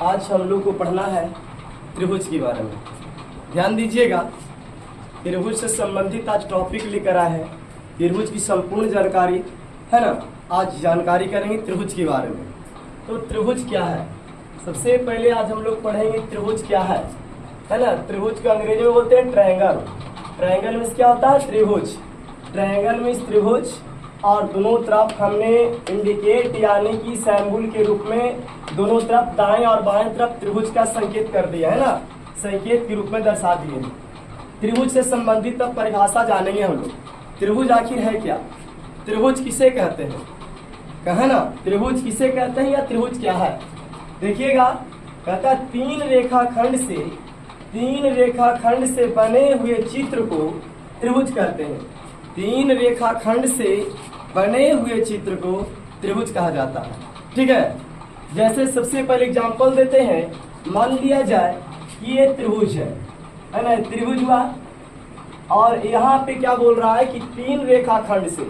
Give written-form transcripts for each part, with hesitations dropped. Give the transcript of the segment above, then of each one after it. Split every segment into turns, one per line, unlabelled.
आज हम लोग को पढ़ना है त्रिभुज के बारे में। ध्यान दीजिएगा, त्रिभुज से संबंधित आज टॉपिक लेकर आए हैं। त्रिभुज की संपूर्ण जानकारी है ना, आज जानकारी करेंगे त्रिभुज के बारे में। तो त्रिभुज क्या है, सबसे पहले आज हम लोग पढ़ेंगे त्रिभुज क्या है ना। त्रिभुज को अंग्रेजी में बोलते हैं ट्रायंगल। ट्रायंगल में क्या होता है, त्रिभुज। ट्रायंगल में त्रिभुज और दोनों तरफ हमने इंडिकेट यानी कि सैम्बुल के रूप में दोनों तरफ दाएं और बाएं तरफ त्रिभुज का संकेत कर दिया है ना, संकेत के रूप में दर्शा दिए। त्रिभुज से संबंधित अब परिभाषा जानेंगे हम लोग। त्रिभुज आखिर है क्या, त्रिभुज किसे कहते हैं, कहा ना, त्रिभुज किसे कहते हैं या त्रिभुज क्या है। देखिएगा, कहता तीन रेखाखंड से बने हुए चित्र को त्रिभुज कहते हैं। तीन रेखाखंड से बने हुए चित्र को त्रिभुज कहा जाता है। ठीक है, जैसे सबसे पहले एग्जांपल देते हैं। मान लिया जाए कि ये त्रिभुज है ना, त्रिभुज हुआ। और यहाँ पे क्या बोल रहा है कि तीन रेखाखंड से,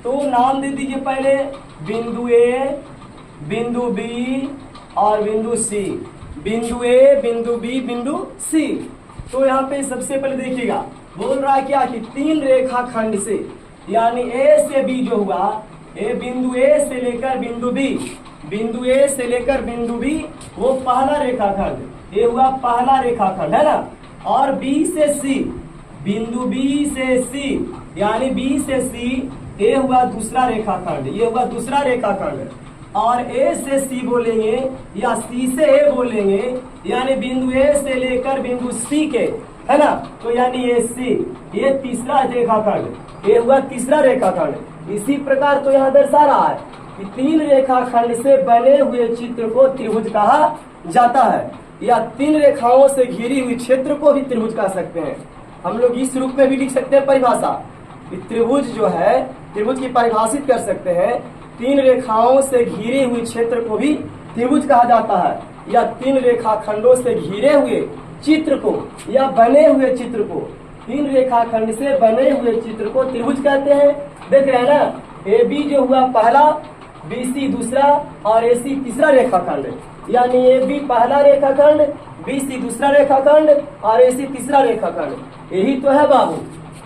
तो नाम दे दीजिए पहले बिंदु ए, बिंदु बी और बिंदु सी। बिंदु ए, बिंदु बी, बिंदु सी। तो यहाँ पे सबसे पहले देखिएगा, बोल रहा है क्या कि तीन रेखाखंड से, यानी ए से बी जो हुआ, बिंदु ए से लेकर बिंदु बी, बिंदु ए से लेकर बिंदु बी, वो पहला रेखाखंड, ये हुआ पहला रेखाखंड है ना। और बी से सी, बिंदु बी से सी, यानी बी से सी, ये हुआ दूसरा रेखाखंड, ये हुआ दूसरा रेखाखंड। और ए से सी बोलेंगे या सी से ए बोलेंगे, यानी बिंदु ए से लेकर बिंदु सी के, है ना, तो यानी ये सी, ये तीसरा रेखाखंड, ये हुआ तीसरा रेखाखंड। इसी प्रकार तो यहाँ दर्शा रहा है कि तीन रेखाखंड से बने हुए चित्र को त्रिभुज कहा जाता है, या तीन रेखाओं से घिरी हुई क्षेत्र को भी त्रिभुज कह सकते हैं। हम लोग इस रूप में भी लिख सकते हैं परिभाषा कि त्रिभुज जो है, त्रिभुज की परिभाषित कर सकते हैं, तीन रेखाओं से घिरे हुए क्षेत्र को भी त्रिभुज कहा जाता है, या तीन रेखाखंडों से घिरे हुए चित्र को या बने हुए चित्र को, तीन रेखाखंड से बने हुए चित्र को त्रिभुज कहते हैं। देख रहे हैं ना, ए बी जो हुआ पहला, बी सी दूसरा और ए सी तीसरा रेखाखंड, यानी ए बी पहला रेखाखंड, बी सी दूसरा रेखाखंड और ए सी तीसरा रेखाखंड। यही तो है बाबू।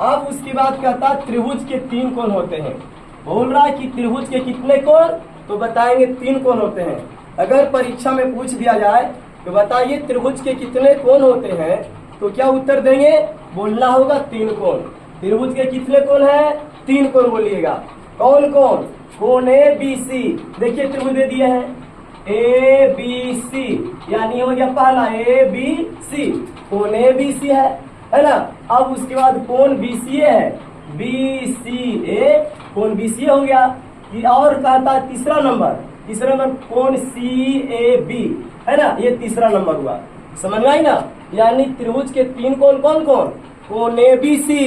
अब उसके बाद कहता त्रिभुज के तीन कोण होते हैं। बोल रहा है कि त्रिभुज के कितने कोण, तो बताएंगे तीन कोण होते हैं। अगर परीक्षा में पूछ दिया जाए तो बताइए त्रिभुज के कितने कोण होते हैं, तो क्या उत्तर देंगे, बोलना होगा तीन कोण। त्रिभुज के कितने कोण है, तीन कोण बोलिएगा। कौन कौन, कोण ए बी सी। देखिए त्रिभुज दे दिए हैं ए बी सी, यानी हो गया पहला ए बी सी, कोण ए बी सी है ना। अब उसके बाद कोण बी सी है, बी सी ए, कोण बी सी हो गया। और कहता तीसरा नंबर कोण सी ए बी, है ना, ये तीसरा नंबर हुआ। समझ में आई ना, यानी त्रिभुज के तीन कोण कौन कौन, कोण ए बी सी,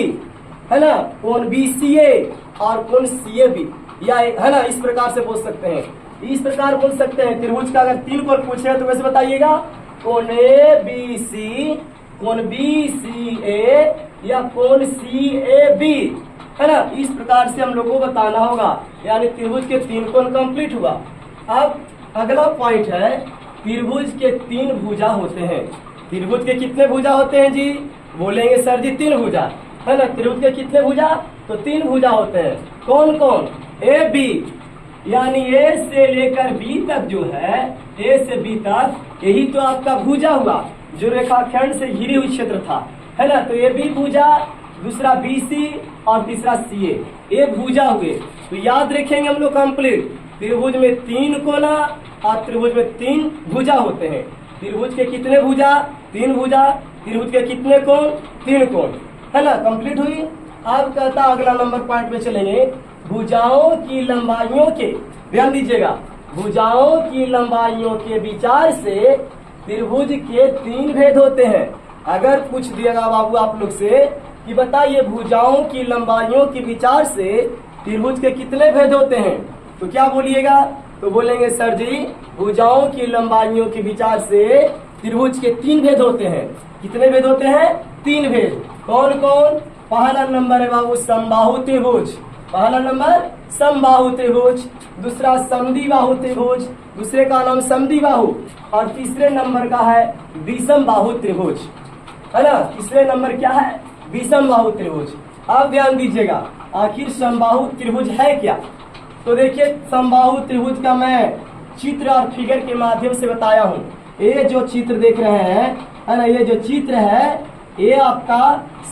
है ना, कोण बी सी ए और कोण सी ए बी, या है ना, इस प्रकार से बोल सकते हैं। इस प्रकार बोल सकते हैं त्रिभुज का अगर तीन कोण पूछे तो वैसे बताइएगा, कोण ए बी सी, कोण बी सी ए या कोण सी ए बी, है ना। इस प्रकार से हम लोग को बताना होगा, यानी त्रिभुज के तीन कोण कंप्लीट हुआ। अब अगला पॉइंट है, त्रिभुज के तीन भुजा होते हैं। त्रिभुज के कितने भुजा होते हैं जी, बोलेंगे सर जी तीन भुजा, है ना। त्रिभुज के कितने भुजा, तो तीन भुजा होते हैं। कौन कौन, ए बी, यानी ए से लेकर बी तक जो है, ए से बी तक, यही तो आपका भुजा हुआ जो रेखाखंड से घिरी हुई क्षेत्र था, है ना। तो ए बी भुजा, दूसरा बी सी और तीसरा सी ए, ये भुजा हुए। तो याद रखेंगे हम लोग कंप्लीट, त्रिभुज में तीन कोना और त्रिभुज में तीन भुजा होते हैं। त्रिभुज के कितने भुजा, तीन भुजा। त्रिभुज के कितने कोण, तीन कोण, है ना, कंप्लीट हुई। अब कहता अगला नंबर पॉइंट में चलेंगे, भुजाओं की लंबाइयों के, ध्यान दीजिएगा, भुजाओं की लंबाइयों के विचार से त्रिभुज के तीन भेद होते हैं। अगर पूछ दिएगा बाबू आप लोग से कि बताइए भुजाओं की लंबाइयों के विचार से त्रिभुज के कितने भेद होते हैं, तो क्या बोलिएगा, तो बोलेंगे सर जी भुजाओं की लंबाइयों के विचार से त्रिभुज के तीन भेद होते हैं। कितने भेद होते हैं, तीन भेद। कौन कौन, पहला नंबर है बाबू समबाहु त्रिभुज, पहला नंबर समबाहु त्रिभुज, दूसरा समद्विबाहु त्रिभुज, दूसरे का नाम समद्विबाहु, और तीसरे नंबर का है विषम बाहु त्रिभुज, है ना। तीसरे नंबर क्या है? विषम बाहु त्रिभुज। अब ध्यान दीजिएगा, आखिर समबाहु त्रिभुज है क्या? तो देखिए, समबाहु त्रिभुज का मैं चित्र और फिगर के माध्यम से बताया हूँ। ये जो चित्र देख रहे हैं, है ना, ये जो चित्र है ये आपका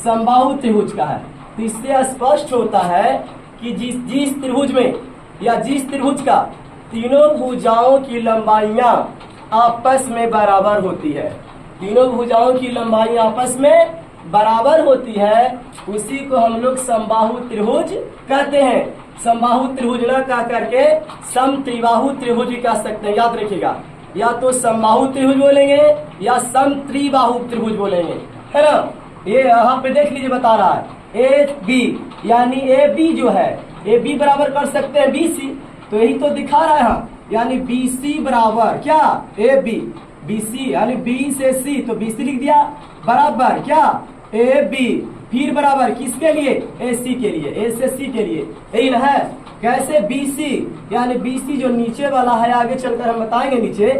समबाहु त्रिभुज का है। तो इससे स्पष्ट होता है कि जिस त्रिभुज में या जिस त्रिभुज का तीनों भुजाओं की लंबाइयां आपस में बराबर होती है, तीनों भुजाओं की लंबाई आपस में बराबर होती है, उसी को हम लोग समबाहु त्रिभुज कहते हैं। समबाहु त्रिभुज न कह करके समत्रिबाहु त्रिभुज भी कह सकते हैं, याद रखिएगा। या तो समबाहु त्रिभुज बोलेंगे या समत्रिबाहु त्रिभुज बोलेंगे, है ना। ये यहाँ पे देख लीजिए, बता रहा है ए बी, यानी ए बी जो है ए बी बराबर कर सकते हैं बी सी, तो यही तो दिखा रहा है यहाँ, यानी बी सी बराबर क्या? ए बी, बी सी यानी बी से सी, तो बी सी लिख दिया, बराबर क्या? ए बी, फिर बराबर किसके लिए? ए सी के लिए, ए से सी के लिए, यही ना है। कैसे? बी सी, यानी बी सी जो नीचे वाला है, आगे चलकर हम बताएंगे नीचे,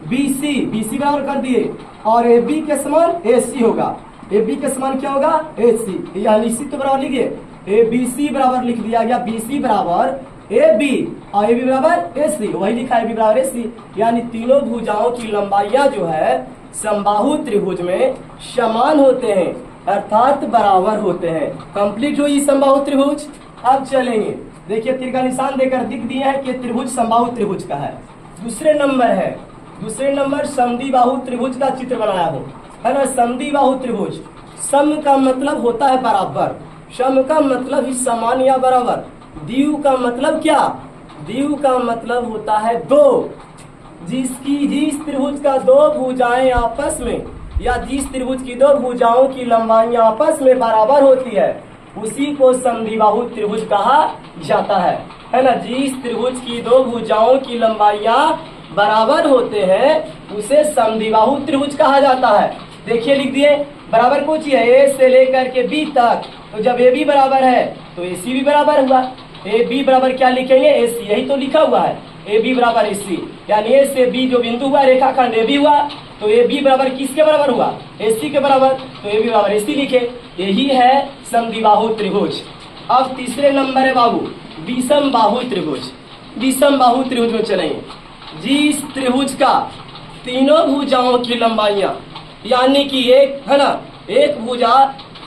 बी सी बराबर कर दिए, और ए बी के समान ए सी होगा। ए बी के समान क्या होगा? ए सी, यानी सी तो बराबर लिखिए, ए बी सी बराबर लिख दिया गया, बी सी बराबर ए बी और ए बी बराबर ए सी, वही लिखा है, ए बी बराबर ए सी। यानी तीनों भुजाओं की लंबाइयां जो है समबाहु त्रिभुज में समान होते हैं, अर्थात बराबर होते हैं। कंप्लीट हुई समबाहु त्रिभुज। अब चलेंगे, देखिए तीर का निशान देकर दिख दिया है कि त्रिभुज समबाहु त्रिभुज का है। दूसरे नंबर समद्विबाहु त्रिभुज का चित्र बनाया हूँ, है ना। समद्विबाहु त्रिभुज, सम का मतलब होता है बराबर, सम का मतलब ही समान या बराबर, द्विव का मतलब क्या? द्विव का मतलब होता है दो, जिस त्रिभुज का दो भुजाएं आपस में या जिस त्रिभुज की दो भुजाओं की लंबाई आपस में बराबर होती है, उसी को समद्विबाहु त्रिभुज कहा जाता है ना। जिस त्रिभुज की दो भुजाओं की लंबाइयां बराबर होते हैं उसे समद्विबाहु त्रिभुज कहा जाता है। देखिए लिख दिए, बराबर पूछिए ए से लेकर के बी तक, तो जब ए बी बराबर है तो ए सी भी बराबर हुआ। ए बी बराबर क्या लिखेंगे? ए सी, यही तो लिखा हुआ है, ए बी बराबर ए सी, यानी ए से बी जो बिंदु हुआ रेखाखंड ए बी हुआ, तो ए बी बराबर किसके बराबर हुआ? ए सी के बराबर, तो ए बी बराबर ए सी लिखे, यही है समद्विबाहु त्रिभुज। अब तीसरे नंबर है बाबू विषम बाहु त्रिभुज। विषम बाहु त्रिभुज में चलेंगे, जिस त्रिभुज का तीनों भुजाओं की लंबाइयां, यानी कि एक, है ना, एक भुजा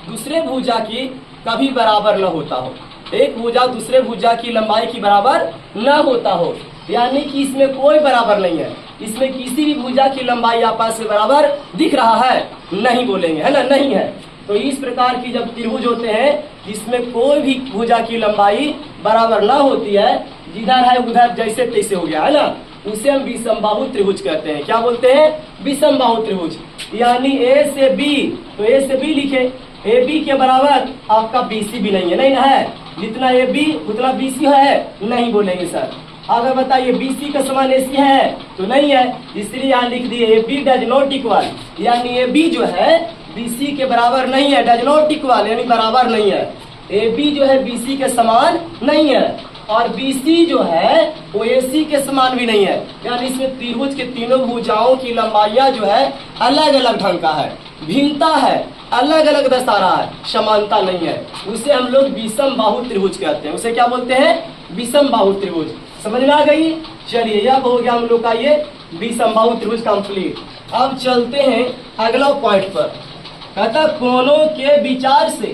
दूसरे भुजा की कभी बराबर न होता हो, एक भुजा दूसरे भुजा की लंबाई की बराबर न होता हो, यानी कि इसमें कोई बराबर नहीं है, इसमें किसी भी भुजा की लंबाई आपस में बराबर दिख रहा है? नहीं बोलेंगे, है ना, नहीं है। तो इस प्रकार की जब त्रिभुज होते हैं जिसमें कोई भी भुजा की लंबाई बराबर ना होती है, जिधर है उधर जैसे तैसे हो गया, है ना, उसे हम विषम बाहु त्रिभुज कहते हैं। क्या बोलते हैं? विषम बाहु त्रिभुज। यानी ए से बी, तो ए से बी लिखे, ए बी के बराबर आपका बी सी भी नहीं है, नहीं ना है, जितना ए बी उतना बी सी है, नहीं बोलेंगे सर। अगर बताइए बी सी का समान ए सी है तो नहीं है, इसलिए यहाँ लिख दिए A B does not equal, यानी ए बी जो है बी सी के बराबर नहीं है, डज नॉट इक्वल यानी बराबर नहीं है, ए बी जो है बी सी के समान नहीं है, और बी सी जो है वो ए सी के समान भी नहीं है, यानी इसमें त्रिभुज के तीनों भुजाओं की लंबाइयां जो है अलग अलग ढंग का है, भिन्नता है, अलग अलग दर्शा रहा है, समानता नहीं है, उसे हम लोग विषम बाहु त्रिभुज कहते हैं। उसे क्या बोलते हैं? विषम बाहु त्रिभुज। समझ में आ गई? चलिए अब हो गया हम लोग का ये विषम बाहु त्रिभुज कंप्लीट। अब चलते हैं अगला पॉइंट पर। कहता कोणों के विचार से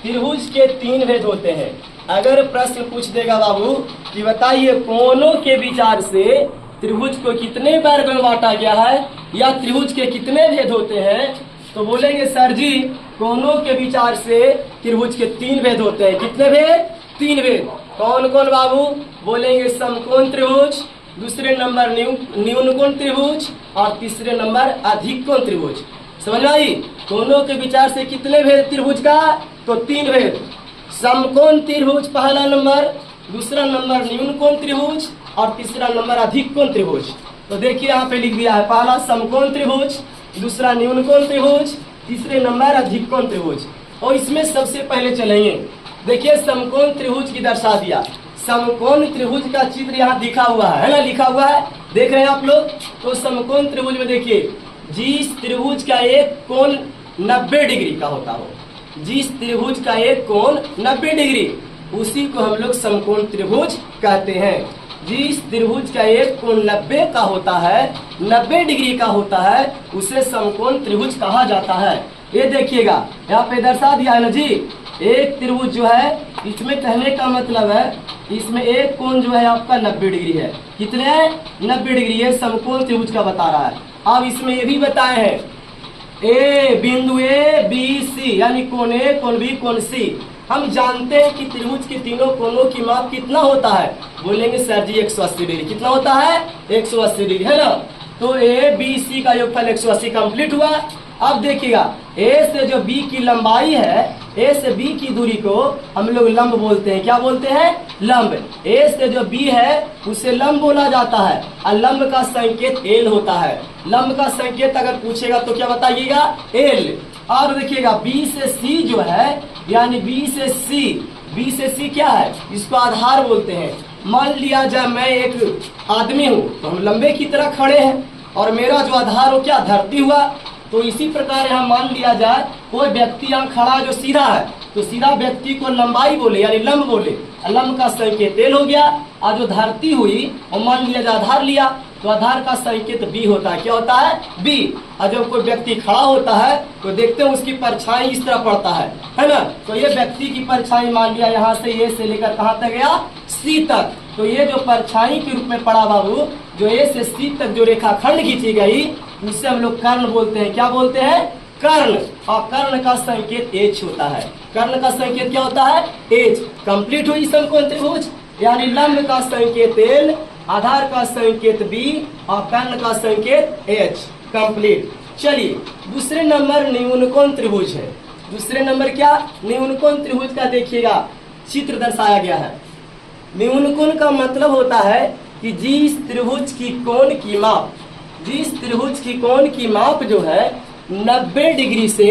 त्रिभुज के तीन भेद होते हैं। अगर प्रश्न पूछ देगा बाबू कि बताइए कोणों के विचार से त्रिभुज को कितने वर्ग में बांटा गया है या त्रिभुज के कितने भेद होते हैं, तो बोलेंगे सर जी कोणों के विचार से त्रिभुज के तीन भेद होते हैं। कितने भेद? तीन भेद। कौन कौन बाबू? बोलेंगे समकोण त्रिभुज, दूसरे नंबर न्यून कोण त्रिभुज और तीसरे नंबर अधिक कोण त्रिभुज। समझ आई? कोणों के विचार से कितने भेद त्रिभुज का? तो तीन भेद। समकोण त्रिभुज पहला नंबर, दूसरा नंबर न्यून कोण त्रिभुज और तीसरा नंबर अधिक कोण त्रिभुज। तो देखिए यहाँ पे लिख दिया है, पहला समकोण त्रिभुज, दूसरा न्यून कोण त्रिभुज, तीसरे नंबर अधिक कोण त्रिभुज। और इसमें सबसे पहले चलेंगे देखिए समकोण त्रिभुज की दर्शा दिया। समकोण त्रिभुज का चित्र यहाँ दिखा हुआ है ना, लिखा हुआ है, देख रहे हैं आप लोग। तो समकोण त्रिभुज में देखिए जिस त्रिभुज का एक कोण 90 डिग्री का होता हो, जिस त्रिभुज का एक कोण 90 डिग्री, उसी को हम लोग समकोण त्रिभुज कहते हैं। जिस त्रिभुज का एक कोण 90 का होता है, 90 डिग्री का होता है, उसे समकोण त्रिभुज कहा जाता है। ये देखिएगा यहाँ पे दर्शा दिया है ना जी, एक त्रिभुज जो है, इसमें कहने का मतलब है इसमें एक कोण जो है आपका 90 डिग्री है। कितने है? 90 डिग्री है, समकोण त्रिभुज का बता रहा है। अब इसमें ये भी बताए हैं बिंदु ए बी सी, यानी कोण ए, कोण बी, कोण सी। हम जानते हैं कि त्रिभुज के तीनों कोणों की माप कितना होता है? बोलेंगे सर जी 180 डिग्री। कितना होता है? 180 डिग्री, है ना। तो ए बी सी का योगफल 180 कंप्लीट हुआ। अब देखिएगा ए से जो बी की लंबाई है, ए से बी की दूरी को हम लोग लंब बोलते हैं। क्या बोलते हैं? लंब। ए से जो बी है उसे लंब बोला जाता है, और लंब का संकेत एल होता है। लंब का संकेत अगर पूछेगा तो क्या बताइएगा? एल। और देखिएगा बी से सी जो है, यानी बी से सी क्या है? इसको आधार बोलते हैं। मान लिया जाए मैं एक आदमी हूँ, तो हम लंबे की तरह खड़े हैं, और मेरा जो आधार हो क्या? धरती हुआ। तो इसी प्रकार यहाँ मान लिया जाए कोई व्यक्ति यहाँ खड़ा जो सीधा है, तो सीधा व्यक्ति को लंबाई बोले, यानी लंब बोले। लंब का संकेत एल हो गया। और जो धरती हुई और मान लिया जाए आधार लिया, तो आधार का संकेत बी होता है। क्या होता है? बी। और जब कोई व्यक्ति खड़ा होता है तो देखते हैं उसकी परछाई इस तरह पड़ता है ना। तो ये व्यक्ति की परछाई मान लिया यहाँ से ए से लेकर कहाँ तक गया? सी तक। तो ये जो परछाई के रूप में पड़ा बाबू, जो ए से सी तक जो रेखाखंड खींची गई, उसे हम लोग कर्ण बोलते हैं। क्या बोलते हैं? कर्ण। और कर्ण का संकेत एच होता है। कर्ण का संकेत क्या होता है? एच। कंप्लीट हुई समकोण त्रिभुज, यानी लंब का संकेत एल, आधार का संकेत बी, और कर्ण का संकेत एच। कंप्लीट। चलिए दूसरे नंबर न्यूनकोण त्रिभुज है। दूसरे नंबर क्या? न्यूनकोण त्रिभुज का देखिएगा चित्र दर्शाया गया है। न्यूनकोण का मतलब होता है कि जिस त्रिभुज की कोण की माप, जिस त्रिभुज की कोण की माप जो है 90 डिग्री से,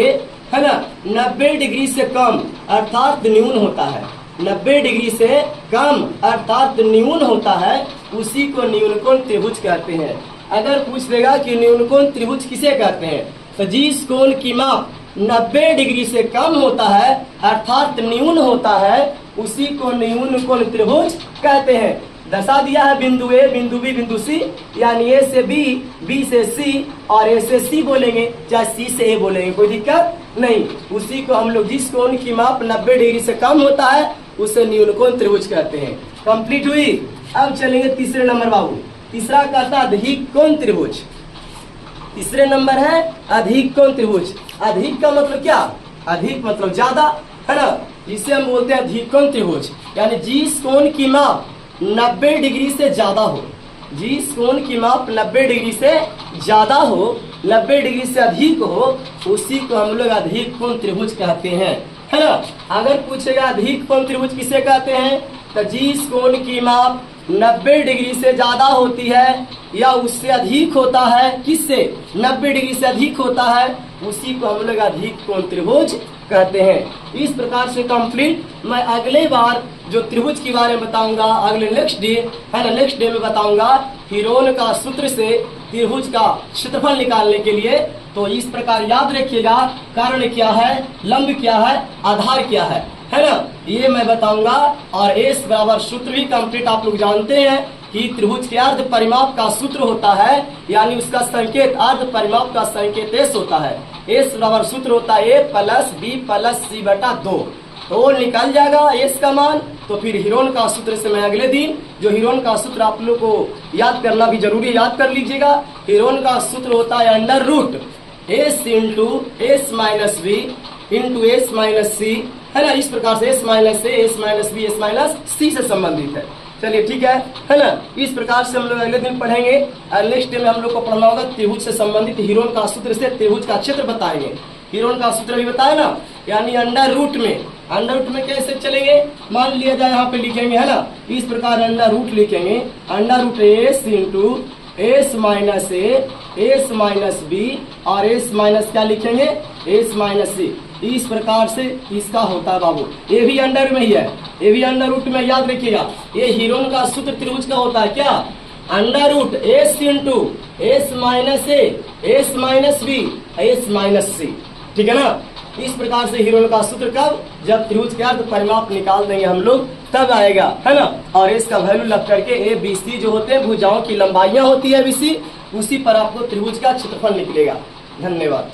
है ना, 90 डिग्री से कम अर्थात न्यून होता है। 90 डिग्री से कम अर्थात न्यून होता है, उसी को न्यूनकोण त्रिभुज कहते हैं। अगर पूछ लेगा कि न्यूनकोण त्रिभुज किसे कहते हैं, तो जिस कोण की माप 90 डिग्री से कम होता है अर्थात न्यून होता है, उसी को न्यूनकोण त्रिभुज कहते हैं। दर्शा दिया है बिंदु ए, बिंदु बी, बिंदु सी, यानी ए से बी, बी से सी, और ए से सी बोलेंगे, चाहे सी से ए बोलेंगे, कोई दिक्कत नहीं। उसी को हम लोग जिस कोण की माप 90 डिग्री से कम होता है उसे न्यूनकोण त्रिभुज कहते हैं। कंप्लीट हुई। अब चलेंगे तीसरे नंबर बाबू। तीसरा कहता अधिक कोण त्रिभुज। तीसरे नंबर है अधिक कोण त्रिभुज। अधिक का मतलब क्या? अधिक मतलब ज्यादा, है ना। जिसे हम बोलते हैं अधिक कोण त्रिभुज, यानी जिस कोण की माप 90 डिग्री से ज्यादा हो, जिस कोण की माप 90 डिग्री से ज्यादा हो, 90 डिग्री से अधिक हो, उसी को हम लोग अधिक कोण त्रिभुज कहते हैं, है ना। अगर पूछेगा अधिक कोण त्रिभुज किसे कहते हैं, तो जिस कोण की माप 90 डिग्री से ज्यादा होती है या उससे अधिक होता है, किससे? 90 डिग्री से अधिक होता है, उसी को हम लोग अधिक कोण त्रिभुज कहते हैं। इस प्रकार से कंप्लीट। मैं अगले बार जो त्रिभुज के बारे में बताऊंगा, अगले नेक्स्ट डे, है ना, नेक्स्ट डे में बताऊंगा हीरोन का सूत्र से त्रिभुज का क्षेत्रफल निकालने के लिए। तो इस प्रकार याद रखिएगा, कर्ण क्या है, लंब क्या है, आधार क्या है ना, ये मैं बताऊंगा। और एस बराबर सूत्र भी कंप्लीट आप लोग जानते हैं कि त्रिभुज के अर्ध परिमाप का सूत्र होता है, यानी उसका संकेत अर्ध परिमाप का संकेत एस होता है। एस बराबर सूत्र होता है ए प्लस बी प्लस सी बटा 2। तो निकल जाएगा एस का मान। तो फिर हीरोन का सूत्र से मैं अगले दिन, जो हीरोन का सूत्र आप लोग को याद करना भी जरूरी, याद कर लीजिएगा। हीरोन का सूत्र होता है under root S into S minus B into S minus C, है ना। इस प्रकार से S minus A, S minus B, S minus C से संबंधित है। चलिए ठीक है ना। इस प्रकार से हम लोग अगले दिन पढ़ेंगे। नेक्स्ट डे में हम लोग को पढ़ना होगा त्रिभुज से संबंधित हीरोन का सूत्र से त्रिभुज का क्षेत्र बताएंगे। हीरोन का सूत्र भी बताया ना, यानी अंडर रूट में कैसे चलेंगे, मान लिया जाए यहाँ पे लिखेंगे, है ना। इस प्रकार अंडर रूट लिखेंगे, under root S into S minus A, S minus B, और एस माइनस क्या लिखेंगे, एस माइनस सी। इस प्रकार से इसका होता है बाबू। ये भी अंडर में ही है, ये भी अंडर रूट में, याद रखिएगा। ये हीरोन का सूत्र त्रिभुज का होता है क्या, under root S into S minus A S minus B S minus C, ठीक है ना। इस प्रकार से हीरोन का सूत्र कब, जब त्रिभुज के अर्ध परिमाप निकाल देंगे हम लोग तब आएगा, है ना। और एस का वैल्यू लग करके ए बी सी जो होते हैं भुजाओं की लंबाइयां होती है बीसी, उसी पर आपको त्रिभुज का क्षेत्रफल निकलेगा। धन्यवाद।